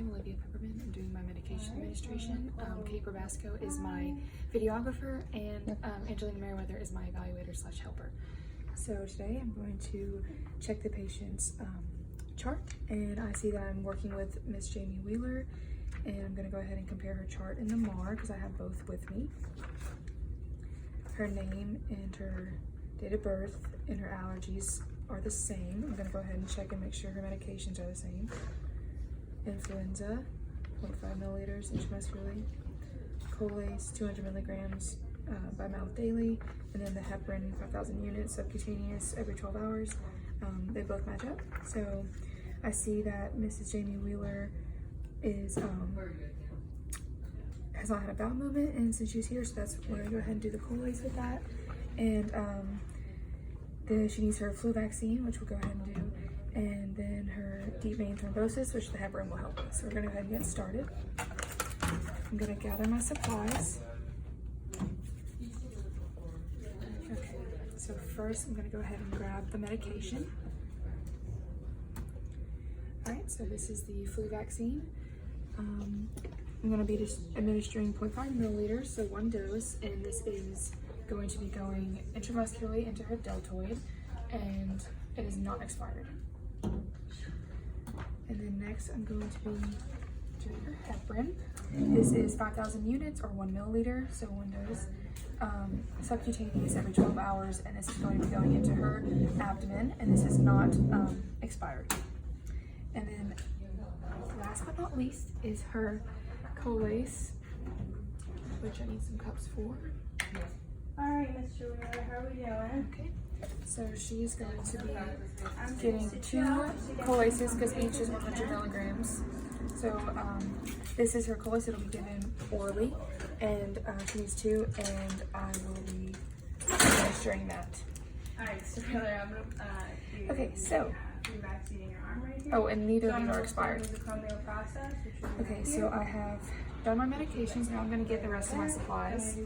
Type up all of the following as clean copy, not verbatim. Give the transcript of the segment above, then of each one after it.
I'm Olivia Pepperman. I'm doing my medication administration. Kate Brabasco is my videographer, and Angelina Merriweather is my evaluator/helper. So today I'm going to check the patient's chart, and I see that I'm working with Miss Jamie Wheeler, and I'm going to go ahead and compare her chart in the MAR because I have both with me. Her name and her date of birth and her allergies are the same. I'm going to go ahead and check and make sure her medications are the same. Influenza, 0.5 milliliters intramuscularly. Colace, 200 milligrams by mouth daily. And then the heparin, 5,000 units subcutaneous every 12 hours. They both match up. So I see that Mrs. Jamie Wheeler is has not had a bowel movement and since she's here, so that's we're gonna go ahead and do the Colace with that. And then she needs her flu vaccine, which we'll go ahead and do, and then her deep vein thrombosis, which the heparin will help with. So we're gonna go ahead and get started. I'm gonna gather my supplies. Okay, so first I'm gonna go ahead and grab the medication. All right, so this is the flu vaccine. I'm gonna be just administering 0.5 milliliters, so 1 dose, and this is going to be going intramuscularly into her deltoid, and it is not expired. And then next I'm going to be doing her heparin. This is 5,000 units or 1 milliliter, so 1 dose. Subcutaneous every 12 hours, and this is going to be going into her abdomen, and this is not expired. And then last but not least is her Colace, which I need some cups for. All right, Mr. Wheeler, how are we doing? Okay, so she's going to be getting 2 Colaces because each is 100 milligrams. So this is her Colace. It'll be given orally, and she needs 2, and I will be administering that. All right, Mr. Wheeler, I'm gonna Okay, so. vaccinating your arm right here. Oh, and neither of these are expired. The Comeo process, which will be Okay, so I have done my medications. Now I'm going to get the rest of my supplies.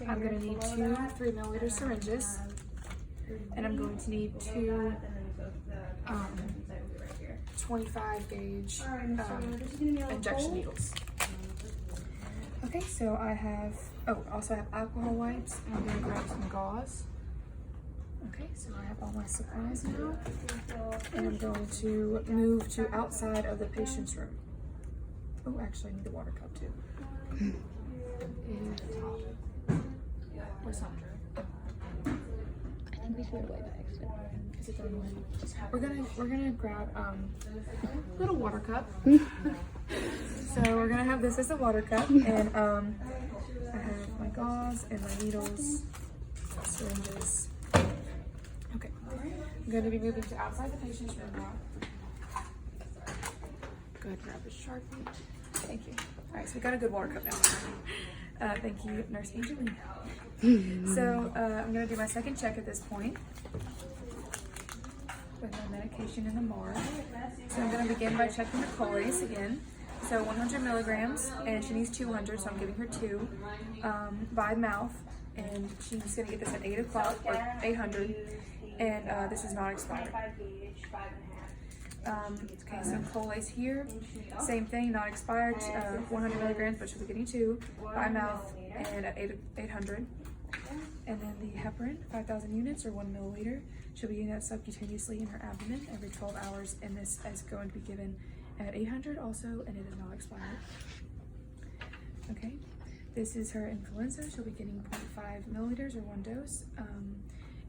I'm going to need 2 3 milliliter syringes, and I'm going to need 2 25 gauge injection needles. Okay, so I have, also have alcohol wipes, and I'm going to grab some gauze. Okay, so I have all my supplies now, and I'm going to move to outside of the patient's room. Oh, actually I need the water cup too. Where's Sandra? I think we threw it away by accident. Is it thrown away? We're gonna grab a little water cup. So we're gonna have this as a water cup, and I have my gauze and my needles, syringes. Okay, I'm going to be moving to outside the patient's room now. Go ahead and grab a Sharpie. Thank you. All right, so we got a good water cup now. Thank you, Nurse Angelina. So I'm going to do my second check at this point with my medication in the MAR. So I'm going to begin by checking the Colace again. So 100 milligrams, and she needs 200, so I'm giving her 2 by mouth. And she's going to get this at 8 o'clock, or 800. And this is not expired. Okay, so Colace here, same thing, not expired, 100 milligrams, but she'll be getting 2 by mouth and at 800. And then the heparin, 5,000 units or 1 milliliter. She'll be getting that subcutaneously in her abdomen every 12 hours, and this is going to be given at 800 also, and it is not expired. Okay, this is her influenza. She'll be getting 0.5 milliliters or 1 dose.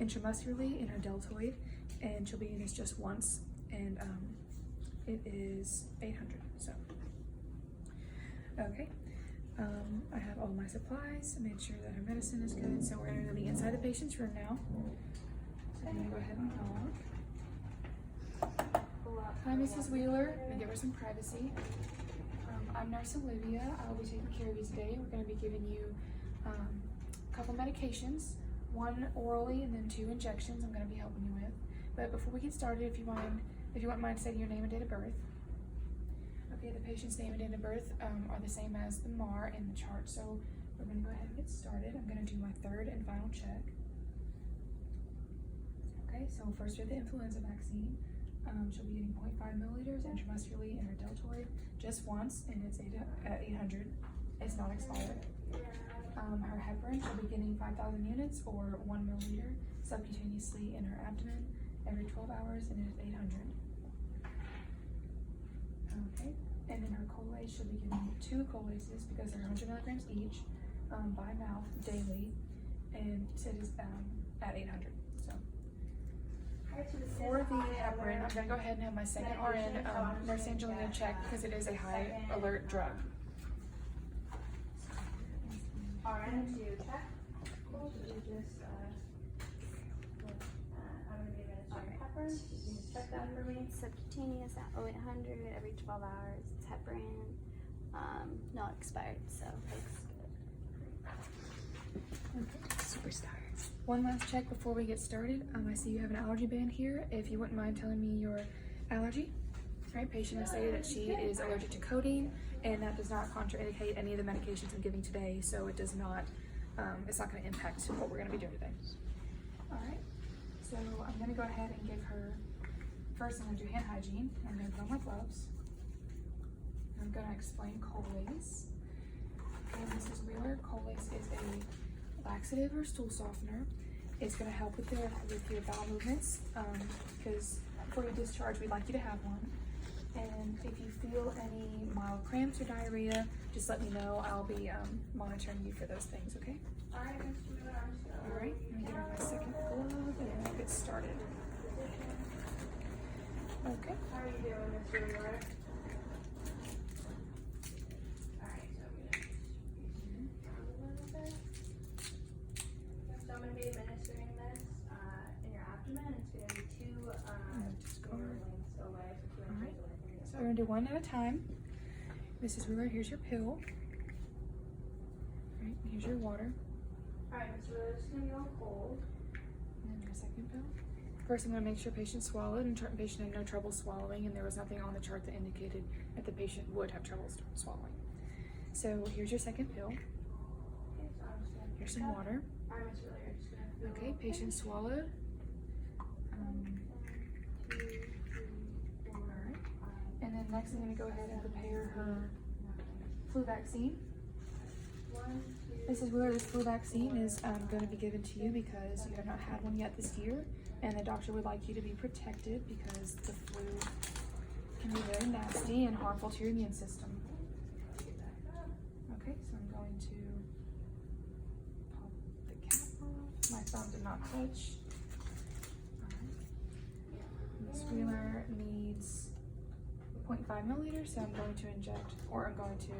Intramuscularly in her deltoid, and she'll be in this just once, and it is 800. So okay, I have all my supplies. I made sure that her medicine is good, so we're going to be inside the patient's room now. So I'm going to go ahead and knock. Hi, Mrs. Wheeler. I'm going to give her some privacy. I'm Nurse Olivia. I will be taking care of you today. We're going to be giving you a couple medications. 1 orally and then 2 injections I'm going to be helping you with. But before we get started, if you wouldn't mind stating your name and date of birth. Okay, the patient's name and date of birth are the same as the MAR in the chart, so we're going to go ahead and get started. I'm going to do my 3rd and final check. Okay, so first we have the influenza vaccine. She'll be getting 0.5 milliliters intramuscularly in her deltoid. just once, and it's 800. It's not expired. Her heparin, she'll be getting 5,000 units or 1 milliliter subcutaneously in her abdomen every 12 hours, and it is 800. Okay, and then her Colace, she'll be getting 2 Colaces because they're 100 milligrams each by mouth daily, and it is at 800. So for the heparin, I'm gonna go ahead and have my second RN, Nurse Angelina, check because it is a high alert drug. RN to check. Cool. So you just, I'm gonna be administering heparin. You can just check that for me. Subcutaneous at 0800 every 12 hours. It's heparin, not expired, so looks good. Superstar. One last check before we get started. I see you have an allergy band here. If you wouldn't mind telling me your allergy. All right, patient has stated that she is allergic to codeine, and that does not contraindicate any of the medications I'm giving today, so it does not, it's not going to impact what we're going to be doing today. All right, so I'm going to go ahead and give her, first I'm going to do hand hygiene. I'm going to put on my gloves. I'm going to explain Colace. Okay, Mrs. Wheeler, Colace is a laxative or stool softener. It's going to help with your bowel movements, because before you discharge, we'd like you to have one. And if you feel any mild cramps or diarrhea, just let me know. I'll be monitoring you for those things, okay? All right, Mr. Wheeler, I'm just gonna. All right, I'm gonna get her my second glove and then we'll get started. Okay. How are you doing, Mr. Wheeler? Alright, so I'm gonna a little bit. So I'm gonna be administering this in your abdomen. It's gonna be 2 just go. lengths away, so 2 Alright. inches away from your So we're gonna do one at a time. Mrs. Wheeler, here's your pill. All right, here's your water. Alright, Mr. Wheeler, this is gonna be on cold. And then your second pill. First, I'm gonna make sure patient swallowed and patient had no trouble swallowing, and there was nothing on the chart that indicated that the patient would have trouble swallowing. So here's your second pill. Okay, so I'm just gonna. Here's some water. Alright, Mr. Wheeler, you're just gonna. fill Okay, it. patient swallowed. 1, 2, 3, 4. Alright. And then next, I'm gonna go ahead and prepare her flu vaccine. 1, 2. Mrs. Wheeler, this flu vaccine is going to be given to you because you have not had one yet this year, and the doctor would like you to be protected because the flu can be very nasty and harmful to your immune system. Okay, so I'm going to pop the cap off. My thumb did not touch. Alright. Ms. Wheeler needs 0.5 milliliters, so I'm going to inject, or I'm going to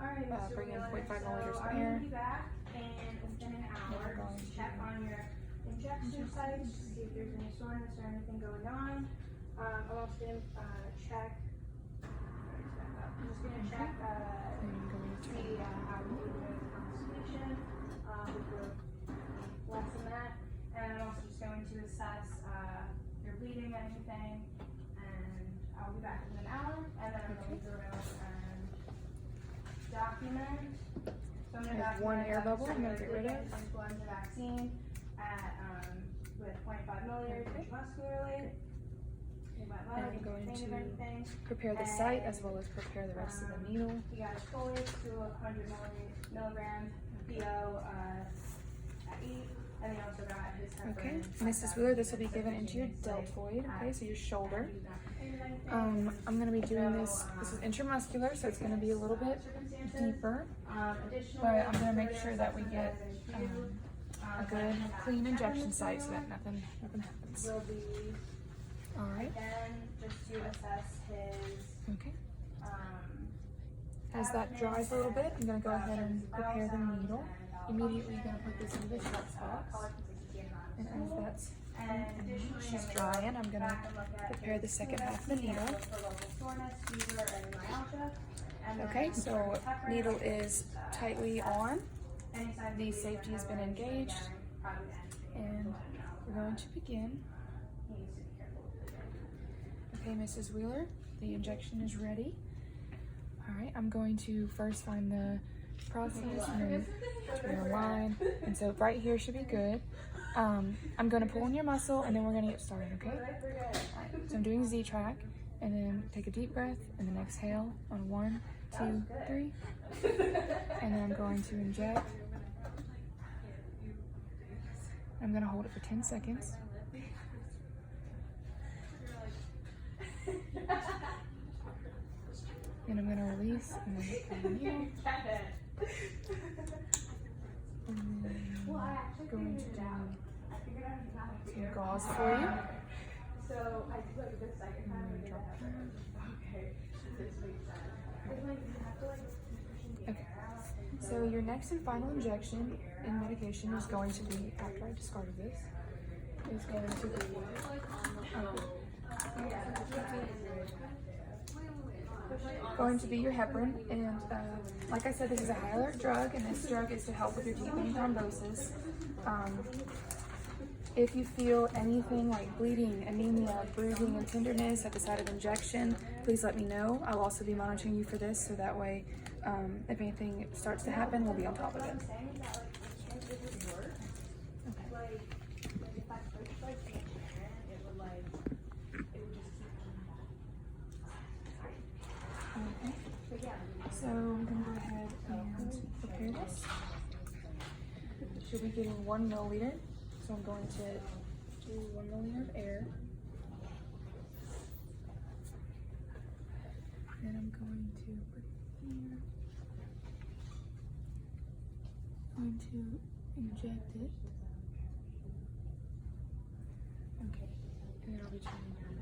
Alright, Mr. bring in Wheeler, 0.5 milliliters so of I'm air. gonna be back in within an hour going to to check on your injection sites, to see if there's any soreness or anything going on. I'm also gonna check. I'm just gonna check And I'm going to see how you're doing with constipation. If you're less than that, and I'm also just going to assess your bleeding and anything. And I'll be back in an hour, and then I'm going to go around and document. So I'm I have one air bubble I'm gonna get rid of. Influenza vaccine at with 0.5 milliliters intramuscularly. And I'm going to prepare the site as well as prepare the rest of the needle. You got a Colace to 100 milligrams, PO at 8, and he also got his heparin. Okay, Mrs. Wheeler, this will be given into your deltoid, okay, so your shoulder. I'm going to be doing this is intramuscular, so it's going to be a little bit deeper, but I'm going to make sure that we get a good, clean injection site so that nothing happens. Will be All right, again just to assess his okay. As that dries a little bit, I'm going to go ahead and prepare the needle. Immediately, you're going to put this into the shots box. And as that's she's drying, I'm going to prepare the second half of the needle. Okay, so needle is tightly on. The safety has been engaged. And we're going to begin. Okay, Mrs. Wheeler, the injection is ready. All right, I'm going to first find the process and then your line. And so right here should be good. I'm going to pull on your muscle and then we're going to get started, okay? All right, so I'm doing Z-track. And then take a deep breath and then exhale on 1, 2, 3. And then I'm going to inject. I'm going to hold it for 10 seconds. And I'm going to release and then pull the needle. And then I'm going to do some gauze for you. So I do like this second time we did that. Okay. This makes sense. Okay. So your next and final injection in medication is going to be, after I discarded this, is going to be your heparin. And like I said, this is a high alert drug, and this drug is to help with your deep vein thrombosis. If you feel anything like bleeding, anemia, bruising, and tenderness at the site of injection, please let me know. I'll also be monitoring you for this, so that way, if anything starts to happen, we'll be on top of it. Okay. So I'm going to go ahead and prepare this. Should be getting 1 milliliter. So I'm going to do 1 milliliter of air. And I'm going to put it here. I'm going to inject it. Okay. And then I'll be turning your mouth.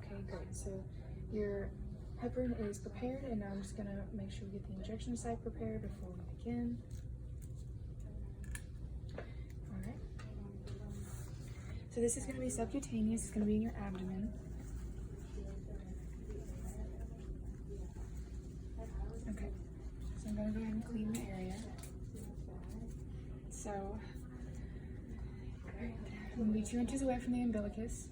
Okay, great. So your heparin is prepared, and now I'm just gonna make sure we get the injection site prepared before we begin. All right. So this is gonna be subcutaneous. It's gonna be in your abdomen. Okay. So I'm gonna go ahead and clean the area. So I'm gonna be 2 inches away from the umbilicus.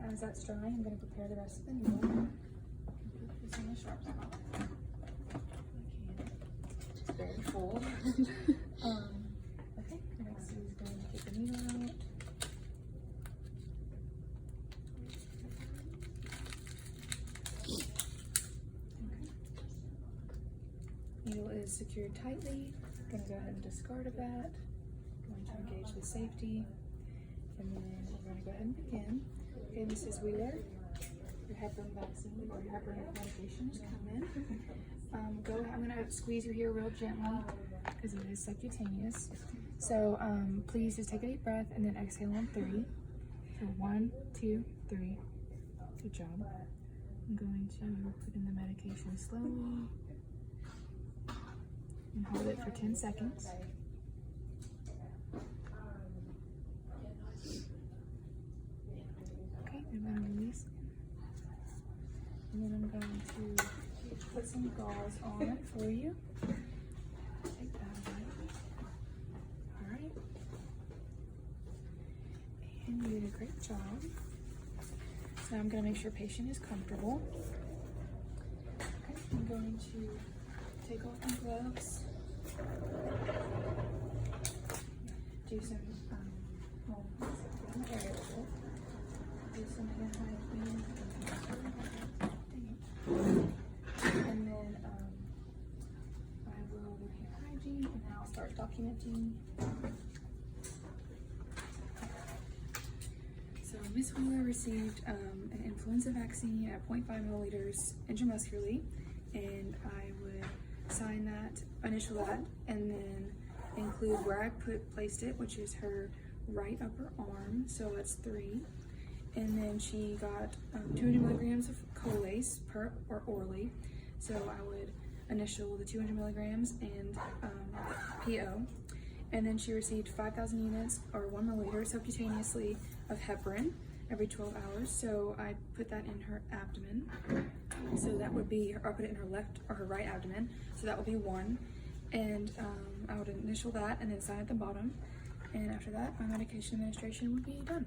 As that's drying, I'm going to prepare the rest of the needle. Put this in the sharp spot. It's very full. Okay, next is going to take the needle out. Okay. Needle is secured tightly. I'm going to go ahead and discard of that. I'm going to engage the safety. And then we're going to go ahead and begin. Okay, Mrs. Wheeler, your heparin vaccine or your heparin medication is coming. I'm gonna squeeze you here real gently because it is subcutaneous. So please just take a deep breath and then exhale on 3. So 1, 2, 3. Good job. I'm going to put in the medication slowly and hold it for 10 seconds. I'm going to release it. And then I'm going to put some gauze on it for you. Take that away. Alright. And you did a great job. So now I'm going to make sure patient is comfortable. Okay, I'm going to take off my gloves. Do some area with it. Do some hand hygiene. And then I will do hand hygiene, and then I'll start documenting. So Ms. Wheeler received an influenza vaccine at 0.5 milliliters intramuscularly, and I would sign that, initial that, and then include where I placed it, which is her right upper arm, so that's 3. And then she got 200 milligrams of Colace orally. So I would initial the 200 milligrams and PO. And then she received 5,000 units or 1 milliliter subcutaneously of heparin every 12 hours. So I put that in her abdomen. So that would be, I'll put it in her left or her right abdomen. So that would be 1. And I would initial that and then sign at the bottom. And after that, my medication administration would be done.